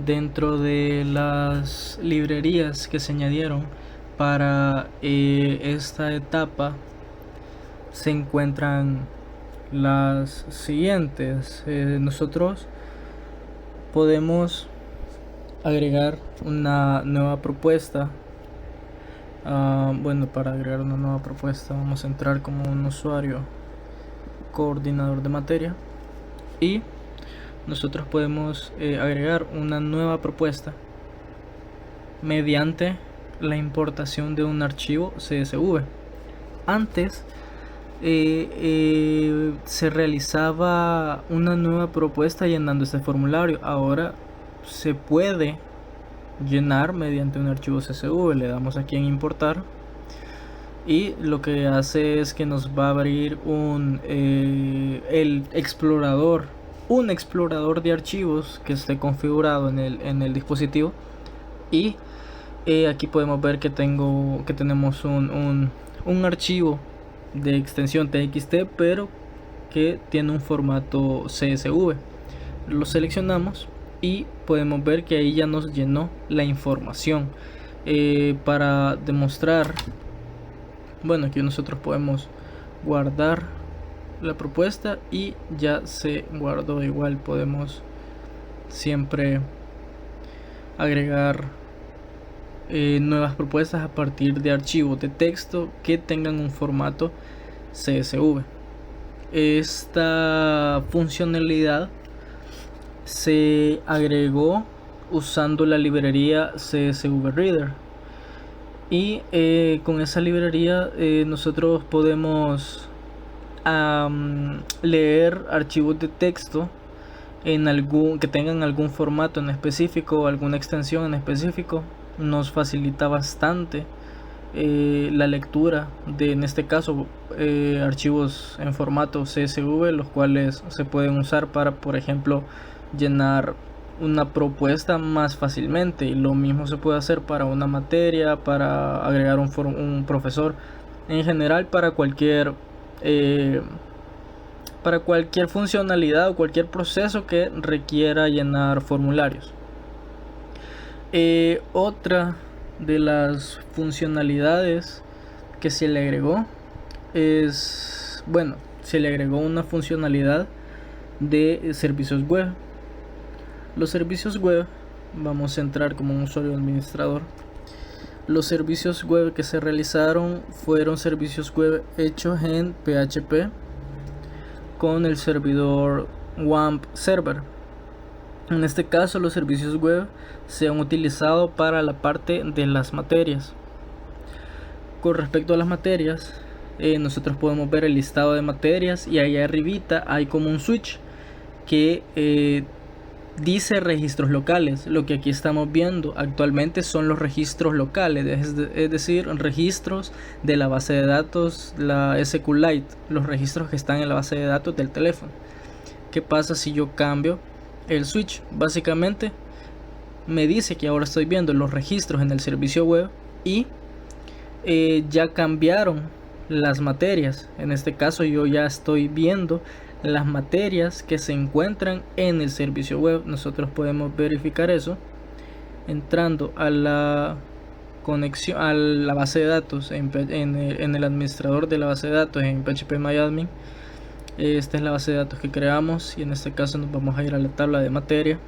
Dentro de las librerías que se añadieron para esta etapa se encuentran las siguientes. Nosotros podemos agregar una nueva propuesta. Bueno, para agregar una nueva propuesta vamos a entrar como un usuario coordinador de materia y nosotros podemos agregar una nueva propuesta mediante la importación de un archivo CSV. Antes se realizaba una nueva propuesta llenando este formulario. Ahora se puede llenar mediante un archivo CSV. Le damos aquí en importar y lo que hace es que nos va a abrir el explorador, un explorador de archivos que esté configurado en el dispositivo. Y aquí podemos ver que tenemos un archivo de extensión TXT, pero que tiene un formato CSV. Lo seleccionamos y podemos ver que ahí ya nos llenó la información. Para demostrar, bueno, aquí nosotros podemos guardar la propuesta y ya se guardó. Igual podemos siempre agregar nuevas propuestas a partir de archivos de texto que tengan un formato CSV. Esta funcionalidad se agregó usando la librería CSV Reader y con esa librería nosotros podemos leer archivos de texto que tengan algún formato en específico o alguna extensión en específico. Nos facilita bastante la lectura de, en este caso, archivos en formato CSV, los cuales se pueden usar para, por ejemplo, llenar una propuesta más fácilmente. Y lo mismo se puede hacer para una materia, para agregar un profesor, en general para cualquier funcionalidad o cualquier proceso que requiera llenar formularios. Otra de las funcionalidades que se le agregó es, bueno, se le agregó una funcionalidad de servicios web. Los servicios web, vamos a entrar como un usuario administrador. Los servicios web que se realizaron fueron servicios web hechos en PHP con el servidor WAMP Server. En este caso, los servicios web se han utilizado para la parte de las materias. Con respecto a las materias, nosotros podemos ver el listado de materias y ahí arribita hay como un switch que dice registros locales. Lo que aquí estamos viendo actualmente son los registros locales, es decir, registros de la base de datos, la SQLite, los registros que están en la base de datos del teléfono. ¿Qué pasa si yo cambio el switch? Básicamente me dice que ahora estoy viendo los registros en el servicio web y ya cambiaron las materias. En este caso yo ya estoy viendo las materias que se encuentran en el servicio web. Nosotros podemos verificar eso entrando a la conexión a la base de datos en el administrador de la base de datos en phpMyAdmin. Esta es la base de datos que creamos y en este caso nos vamos a ir a la tabla de materia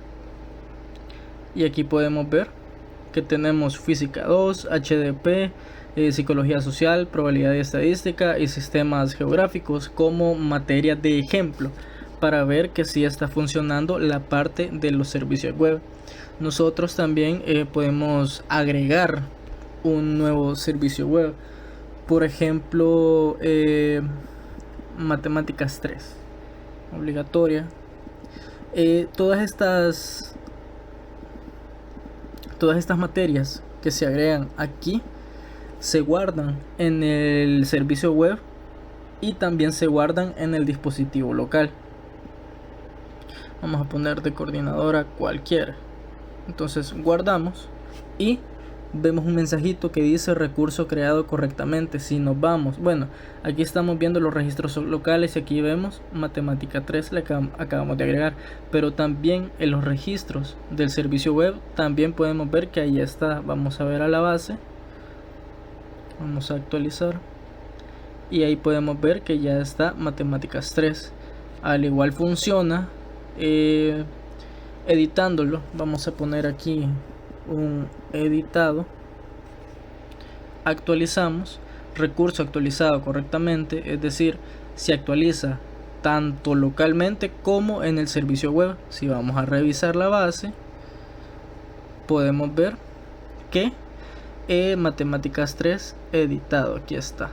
y aquí podemos ver que tenemos física 2, HDP, psicología social, probabilidad y estadística y sistemas geográficos como materia de ejemplo para ver que sí está funcionando la parte de los servicios web. Nosotros también podemos agregar un nuevo servicio web, por ejemplo matemáticas 3 obligatoria. Todas estas materias que se agregan aquí se guardan en el servicio web y también se guardan en el dispositivo local. Vamos a poner de coordinadora cualquiera. Entonces guardamos y vemos un mensajito que dice recurso creado correctamente. Si nos vamos, bueno, aquí estamos viendo los registros locales y aquí vemos matemática 3 le acabamos de agregar, pero también en los registros del servicio web también podemos ver que ahí está. Vamos a ver a la base, vamos a actualizar y ahí podemos ver que ya está matemáticas 3. Al igual funciona editándolo. Vamos a poner aquí un editado, actualizamos, recurso actualizado correctamente, es decir, se actualiza tanto localmente como en el servicio web. Si vamos a revisar la base, podemos ver que matemáticas 3 editado, aquí está.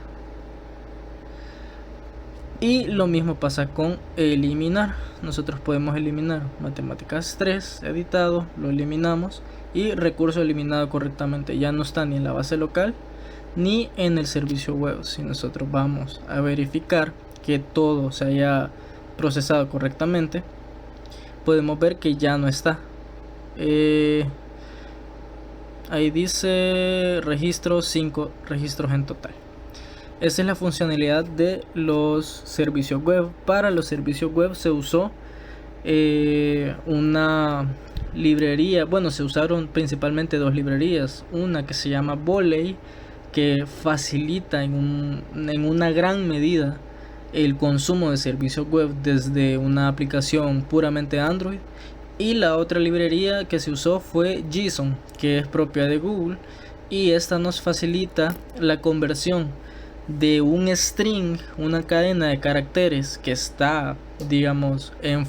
Y lo mismo pasa con eliminar. Nosotros podemos eliminar matemáticas 3 editado, lo eliminamos y recurso eliminado correctamente. Ya no está ni en la base local ni en el servicio web. Si nosotros vamos a verificar que todo se haya procesado correctamente, podemos ver que ya no está. Ahí dice registro 5 registros en total. Esa es la funcionalidad de los servicios web. Para los servicios web se usó una librería. Bueno, se usaron principalmente dos librerías. Una que se llama Volley, que facilita en una gran medida el consumo de servicios web desde una aplicación puramente Android. Y la otra librería que se usó fue JSON, que es propia de Google, y esta nos facilita la conversión de un string, una cadena de caracteres que está, digamos, eh, en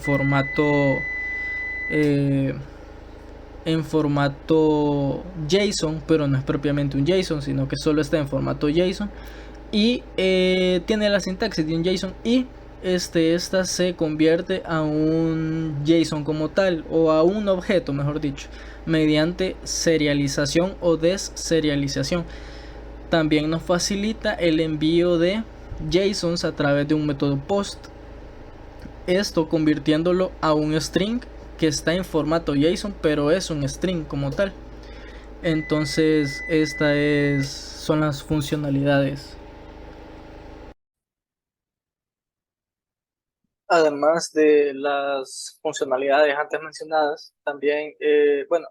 formato JSON, pero no es propiamente un JSON, sino que solo está en formato JSON y tiene la sintaxis de un JSON, y esta se convierte a un JSON como tal, o a un objeto mejor dicho, mediante serialización o deserialización. También nos facilita el envío de JSONs a través de un método POST, esto convirtiéndolo a un string que está en formato JSON, pero es un string como tal. Entonces son las funcionalidades. Además de las funcionalidades antes mencionadas, también, bueno,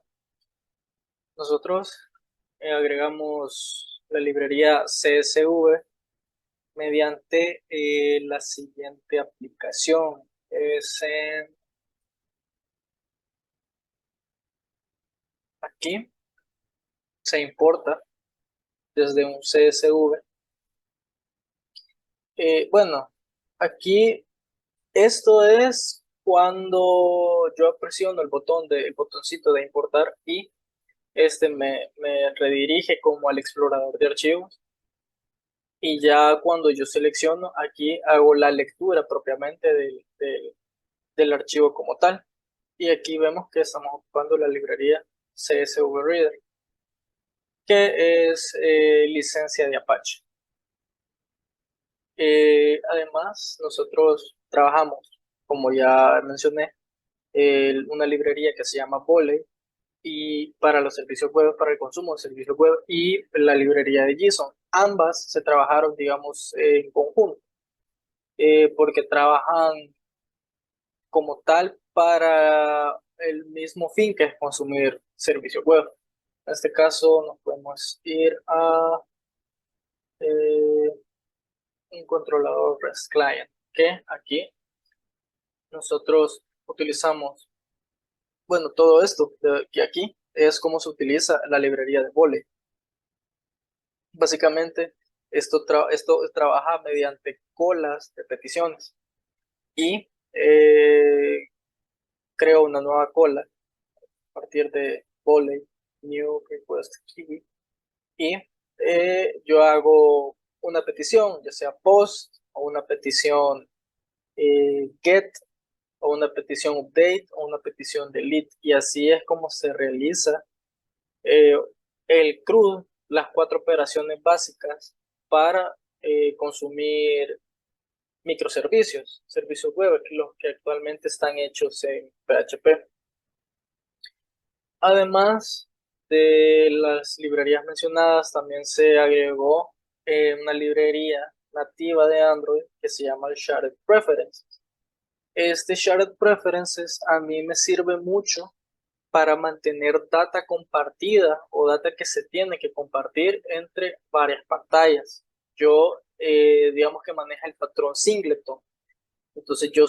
nosotros agregamos la librería CSV mediante la siguiente aplicación. Aquí se importa desde un CSV. Bueno, aquí esto es cuando yo presiono el botoncito de importar y me redirige como al explorador de archivos, y ya cuando yo selecciono aquí hago la lectura propiamente del archivo como tal, y aquí vemos que estamos ocupando la librería CSV Reader, que es licencia de Apache. Además, nosotros trabajamos, como ya mencioné, una librería que se llama Volley, y para los servicios web, para el consumo de servicios web, y la librería de JSON. Ambas se trabajaron, digamos, en conjunto, porque trabajan como tal para el mismo fin, que es consumir servicios web. En este caso nos podemos ir a un controlador REST Client, que aquí nosotros utilizamos, bueno, todo esto de aquí es como se utiliza la librería de Volley. Básicamente, esto trabaja mediante colas de peticiones, y creo una nueva cola a partir de Volley New Request Kiwi, y yo hago una petición, ya sea post o una petición get o una petición update o una petición delete, y así es como se realiza eh, el CRUD, las cuatro operaciones básicas para consumir microservicios, servicios web, los que actualmente están hechos en PHP. Además, de las librerías mencionadas, también se agregó una librería nativa de Android que se llama el Shared Preferences. Este Shared Preferences a mí me sirve mucho para mantener data compartida o data que se tiene que compartir entre varias pantallas. Yo, digamos que maneja el patrón singleton. Entonces yo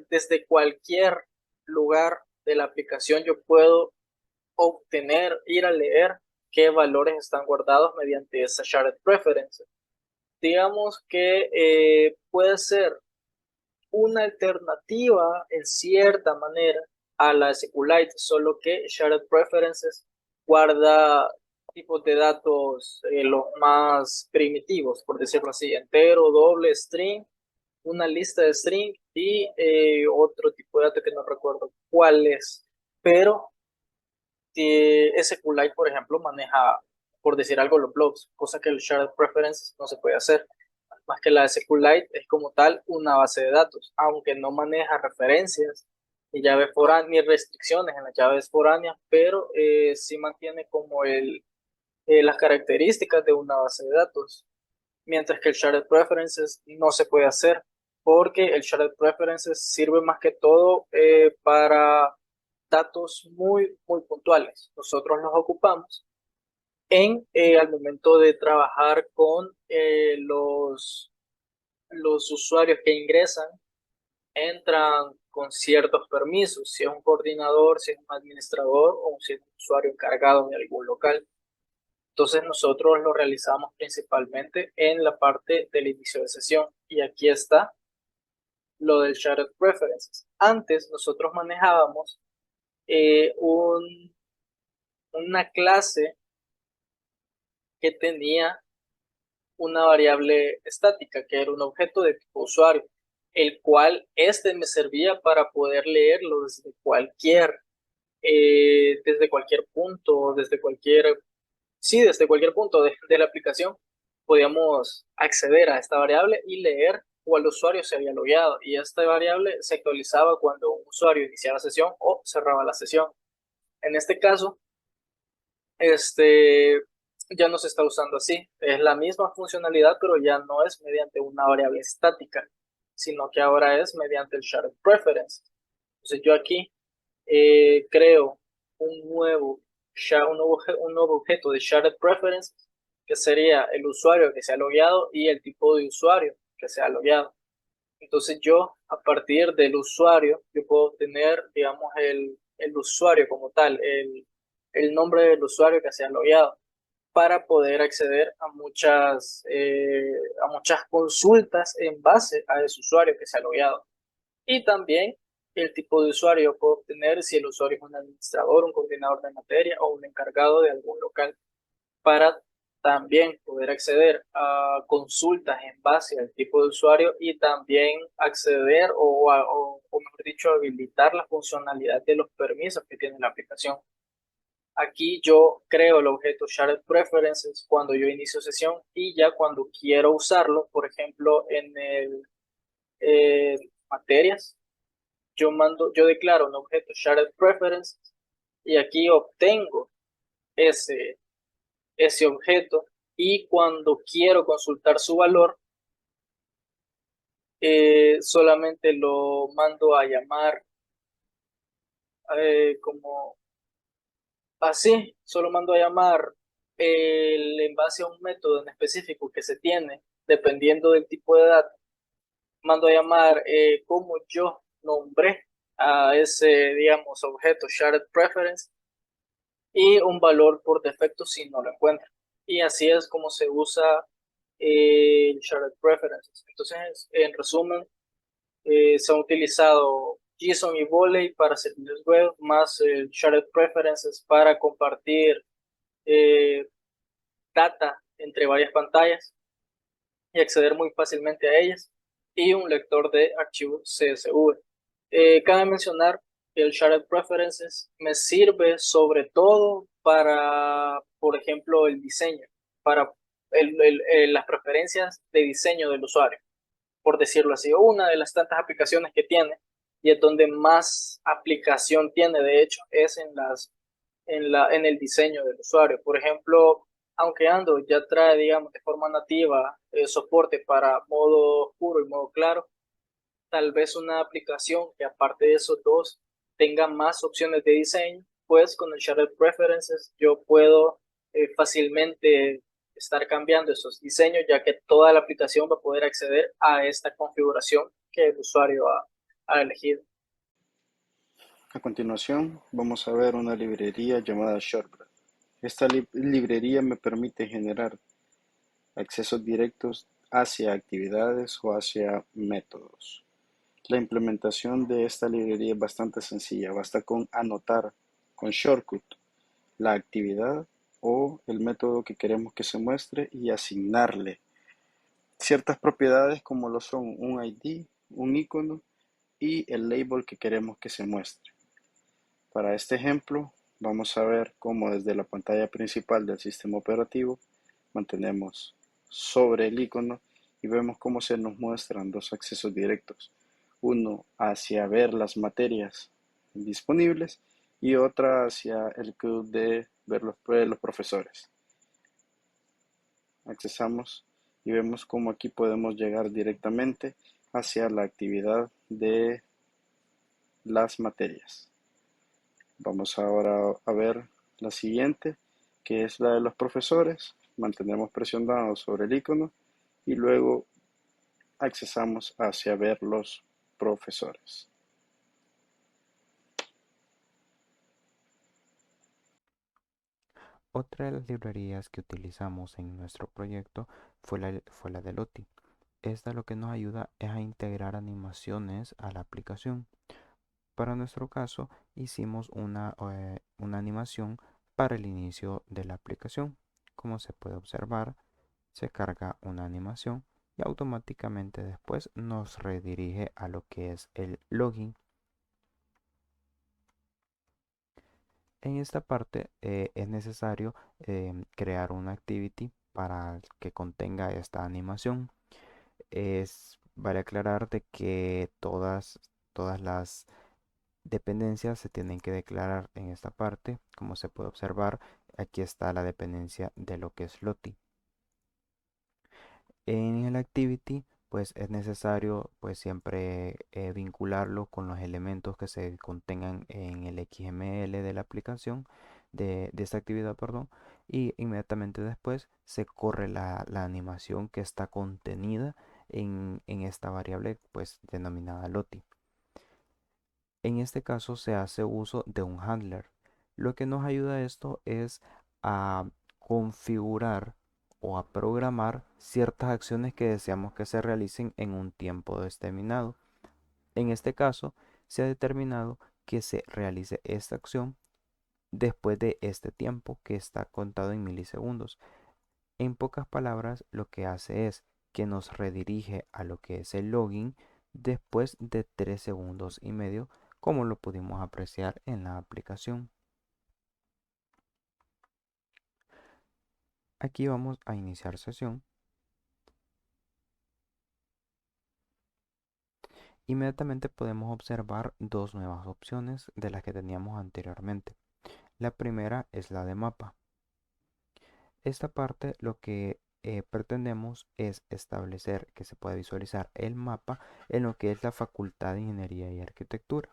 desde cualquier lugar de la aplicación yo puedo obtener, ir a leer qué valores están guardados mediante esa shared preference. Digamos que puede ser una alternativa en cierta manera a la SQLite, solo que shared preferences guarda tipos de datos los más primitivos, por decirlo así, entero, doble, string, una lista de string y otro tipo de datos que no recuerdo cuál es, pero SQLite, por ejemplo, maneja, por decir algo, los blobs, cosa que el Shared Preferences no se puede hacer. Más que la SQLite es como tal una base de datos, aunque no maneja referencias ni llaves foráneas ni restricciones en las llaves foráneas, pero sí mantiene como las características de una base de datos. Mientras que el Shared Preferences no se puede hacer, porque el Shared Preferences sirve más que todo para datos muy puntuales. Nosotros los ocupamos al momento de trabajar con los usuarios que ingresan, entran con ciertos permisos, si es un coordinador, si es un administrador o si es un usuario encargado de algún local. Entonces nosotros lo realizamos principalmente en la parte del inicio de sesión y aquí está lo del Shared Preferences. Antes nosotros manejábamos eh, un, una clase que tenía una variable estática, que era un objeto de tipo usuario, el cual este me servía para poder leerlo desde cualquier punto, desde cualquier punto de la aplicación, podíamos acceder a esta variable y leer cuál usuario se había logueado. Y esta variable se actualizaba cuando un usuario iniciaba sesión o cerraba la sesión. En este caso, este ya no se está usando así. Es la misma funcionalidad, pero ya no es mediante una variable estática, sino que ahora es mediante el shared preference. Entonces yo aquí creo un un nuevo objeto de shared preference, que sería el usuario que se ha logueado y el tipo de usuario que se ha logueado. Entonces yo, a partir del usuario, yo puedo obtener, digamos, el usuario como tal, el nombre del usuario que se ha logueado, para poder acceder a muchas consultas en base a ese usuario que se ha logueado. Y también el tipo de usuario puedo obtener si el usuario es un administrador, un coordinador de materia o un encargado de algún local, para también poder acceder a consultas en base al tipo de usuario y también acceder o mejor dicho, habilitar la funcionalidad de los permisos que tiene la aplicación. Aquí yo creo el objeto Shared Preferences cuando yo inicio sesión y ya cuando quiero usarlo, por ejemplo, en el materias, yo declaro un objeto Shared Preferences y aquí obtengo ese, ese objeto y cuando quiero consultar su valor, solamente lo mando a llamar como así, solo mando a llamar en base a un método en específico que se tiene, dependiendo del tipo de datos, mando a llamar como yo nombré a ese, digamos, objeto shared preference y un valor por defecto si no lo encuentro. Y así es como se usa el shared preferences. Entonces, en resumen, se han utilizado JSON y Volley para servicios web, más el shared preferences para compartir eh, data entre varias pantallas y acceder muy fácilmente a ellas, y un lector de archivos CSV. Cabe mencionar que el Shared Preferences me sirve sobre todo para, por ejemplo, el diseño, para las preferencias de diseño del usuario, por decirlo así. Una de las tantas aplicaciones que tiene, y es donde más aplicación tiene, de hecho, es en en el diseño del usuario. Por ejemplo, aunque Android ya trae, digamos, de forma nativa soporte para modo oscuro y modo claro, tal vez una aplicación que aparte de esos dos tenga más opciones de diseño, pues con el Shared Preferences yo puedo fácilmente estar cambiando esos diseños, ya que toda la aplicación va a poder acceder a esta configuración que el usuario ha elegido. A continuación, vamos a ver una librería llamada Shortbread. Esta librería me permite generar accesos directos hacia actividades o hacia métodos. La implementación de esta librería es bastante sencilla. Basta con anotar con shortcut la actividad o el método que queremos que se muestre y asignarle ciertas propiedades como lo son un ID, un icono y el label que queremos que se muestre. Para este ejemplo, vamos a ver cómo desde la pantalla principal del sistema operativo mantenemos sobre el icono y vemos cómo se nos muestran dos accesos directos. Uno hacia ver las materias disponibles y otra hacia el CUD de ver los profesores. Accesamos y vemos cómo aquí podemos llegar directamente hacia la actividad de las materias. Vamos ahora a ver la siguiente, que es la de los profesores. Mantenemos presionado sobre el icono y luego accesamos hacia ver los profesores. Otra de las librerías que utilizamos en nuestro proyecto fue la de Lottie. Esta lo que nos ayuda es a integrar animaciones a la aplicación. Para nuestro caso, hicimos una animación para el inicio de la aplicación. Como se puede observar, se carga una animación y automáticamente después nos redirige a lo que es el login. En esta parte es necesario crear una activity para que contenga esta animación. Vale aclarar de que todas las dependencias se tienen que declarar en esta parte. Como se puede observar, aquí está la dependencia de lo que es Lottie. En el activity, pues es necesario pues siempre vincularlo con los elementos que se contengan en el XML de la aplicación, de esta actividad, perdón, y inmediatamente después se corre la animación que está contenida en esta variable pues denominada Lottie. En este caso se hace uso de un handler. Lo que nos ayuda a esto es a configurar o a programar ciertas acciones que deseamos que se realicen en un tiempo determinado. En este caso, se ha determinado que se realice esta acción después de este tiempo que está contado en milisegundos. En pocas palabras, lo que hace es que nos redirige a lo que es el login después de 3 segundos y medio, como lo pudimos apreciar en la aplicación. Aquí vamos a iniciar sesión. Inmediatamente podemos observar dos nuevas opciones de las que teníamos anteriormente. La primera es la de mapa. Esta parte lo que pretendemos es establecer que se pueda visualizar el mapa en lo que es la Facultad de Ingeniería y Arquitectura.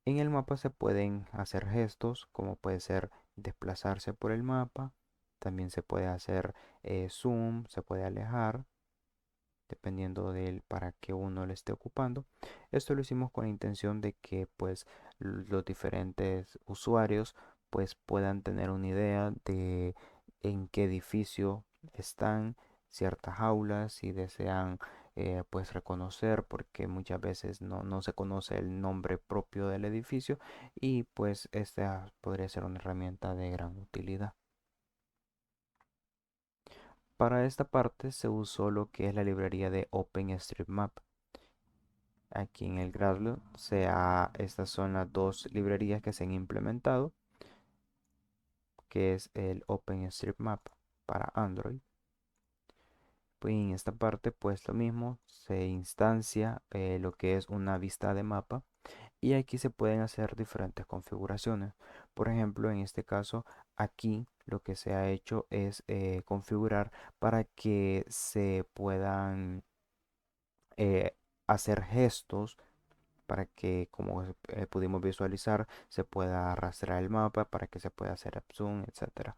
En el mapa se pueden hacer gestos como puede ser desplazarse por el mapa, también se puede hacer zoom, se puede alejar dependiendo del para qué uno le esté ocupando. Esto lo hicimos con la intención de que pues los diferentes usuarios pues puedan tener una idea de en qué edificio están ciertas aulas, si desean pues reconocer, porque muchas veces no se conoce el nombre propio del edificio y pues esta podría ser una herramienta de gran utilidad. Para esta parte se usó lo que es la librería de OpenStreetMap. Aquí en el Gradle estas son las dos librerías que se han implementado, que es el OpenStreetMap para Android. Pues en esta parte pues lo mismo, se instancia lo que es una vista de mapa y aquí se pueden hacer diferentes configuraciones. Por ejemplo, en este caso, aquí lo que se ha hecho es configurar para que se puedan eh, hacer gestos para que, como pudimos visualizar, se pueda rastrear el mapa, para que se pueda hacer zoom, etcétera.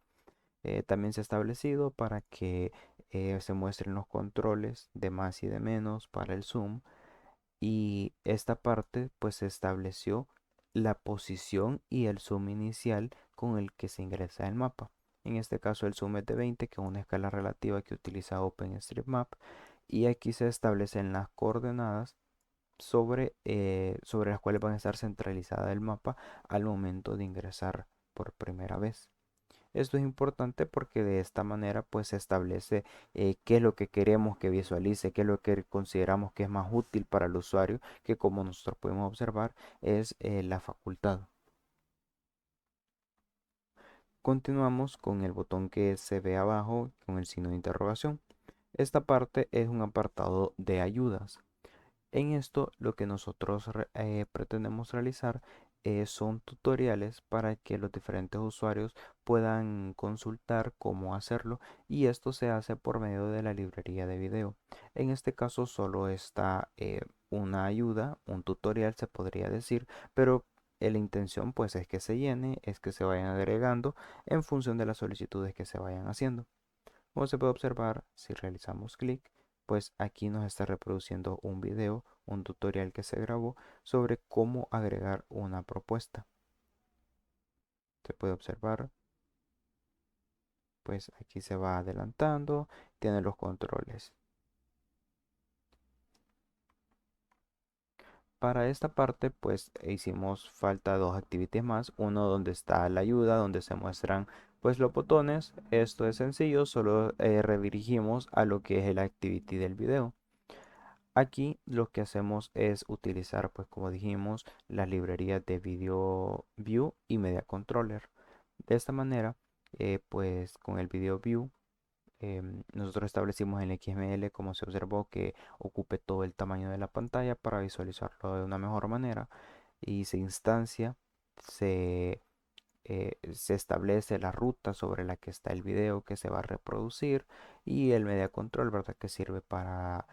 También se ha establecido para que se muestren los controles de más y de menos para el zoom, y esta parte pues se estableció la posición y el zoom inicial con el que se ingresa el mapa. En este caso el zoom es de 20, que es una escala relativa que utiliza OpenStreetMap, y aquí se establecen las coordenadas sobre las cuales van a estar centralizada el mapa al momento de ingresar por primera vez. Esto es importante porque de esta manera pues se establece qué es lo que queremos que visualice, qué es lo que consideramos que es más útil para el usuario, que como nosotros podemos observar es la facultad. Continuamos con el botón que se ve abajo con el signo de interrogación. Esta parte es un apartado de ayudas. En esto lo que nosotros pretendemos realizar son tutoriales para que los diferentes usuarios puedan consultar cómo hacerlo, y esto se hace por medio de la librería de video. En este caso solo está una ayuda, un tutorial se podría decir, pero la intención pues es que se llene, es que se vayan agregando en función de las solicitudes que se vayan haciendo. Como se puede observar, si realizamos clic, pues aquí nos está reproduciendo un video, un tutorial que se grabó sobre cómo agregar una propuesta. Se puede observar, pues aquí se va adelantando, tiene los controles. Para esta parte, pues hicimos falta dos activities más. Uno donde está la ayuda, donde se muestran pues los botones. Esto es sencillo, solo redirigimos a lo que es el activity del video. Aquí lo que hacemos es utilizar, pues como dijimos, las librerías de Video View y Media Controller. De esta manera, pues con el Video View, nosotros establecimos en XML, como se observó, que ocupe todo el tamaño de la pantalla para visualizarlo de una mejor manera, y se instancia, se establece la ruta sobre la que está el video que se va a reproducir, y el Media Control, ¿verdad? Que sirve para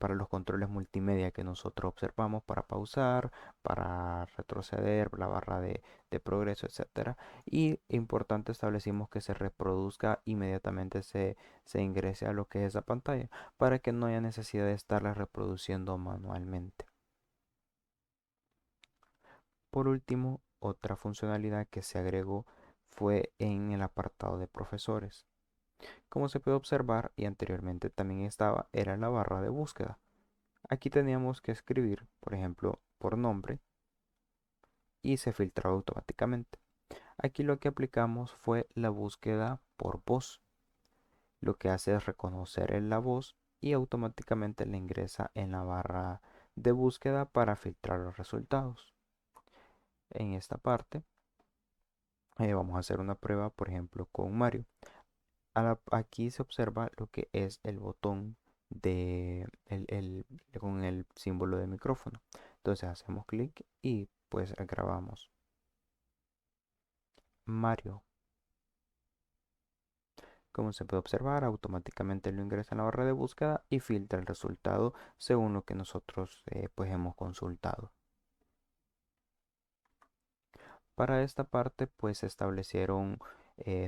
los controles multimedia que nosotros observamos, para pausar, para retroceder, la barra de progreso, etcétera. Y importante, establecimos que se reproduzca inmediatamente, se ingrese a lo que es esa pantalla, para que no haya necesidad de estarla reproduciendo manualmente. Por último, otra funcionalidad que se agregó fue en el apartado de profesores. Como se puede observar, y anteriormente también estaba, era la barra de búsqueda. Aquí teníamos que escribir, por ejemplo, por nombre, y se filtraba automáticamente. Aquí lo que aplicamos fue la búsqueda por voz. Lo que hace es reconocer la voz y automáticamente le ingresa en la barra de búsqueda para filtrar los resultados. En esta parte vamos a hacer una prueba, por ejemplo, con Mario. Aquí se observa lo que es el botón con el símbolo de micrófono. Entonces hacemos clic y pues grabamos Mario. Como se puede observar, automáticamente lo ingresa en la barra de búsqueda y filtra el resultado según lo que nosotros pues hemos consultado. Para esta parte pues se establecieron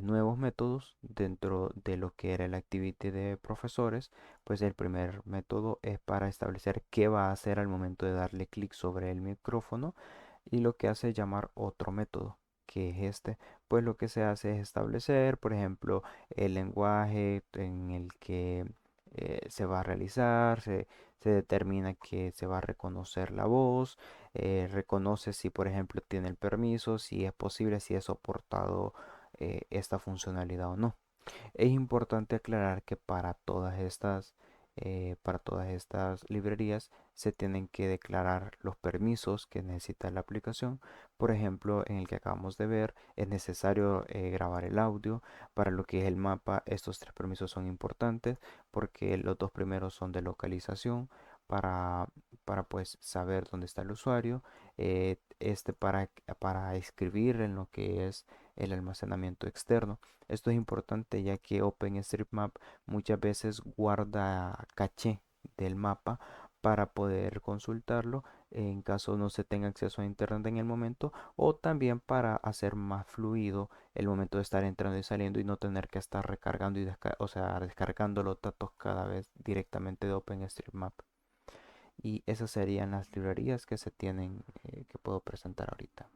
nuevos métodos dentro de lo que era el activity de profesores. Pues el primer método es para establecer qué va a hacer al momento de darle clic sobre el micrófono, y lo que hace es llamar otro método, que es este. Pues lo que se hace es establecer, por ejemplo, el lenguaje en el que se va a realizar, se determina que se va a reconocer la voz, reconoce si por ejemplo tiene el permiso, si es posible, si es soportado esta funcionalidad o no. Es importante aclarar que para todas estas librerías se tienen que declarar los permisos que necesita la aplicación. Por ejemplo, en el que acabamos de ver, es necesario grabar el audio. Para lo que es el mapa, estos tres permisos son importantes porque los dos primeros son de localización. para, para pues saber dónde está el usuario, para escribir en lo que es el almacenamiento externo. Esto es importante ya que OpenStreetMap muchas veces guarda caché del mapa para poder consultarlo en caso no se tenga acceso a internet en el momento, o también para hacer más fluido el momento de estar entrando y saliendo y no tener que estar recargando o sea, descargando los datos cada vez directamente de OpenStreetMap. Y esas serían las librerías que se tienen, que puedo presentar ahorita.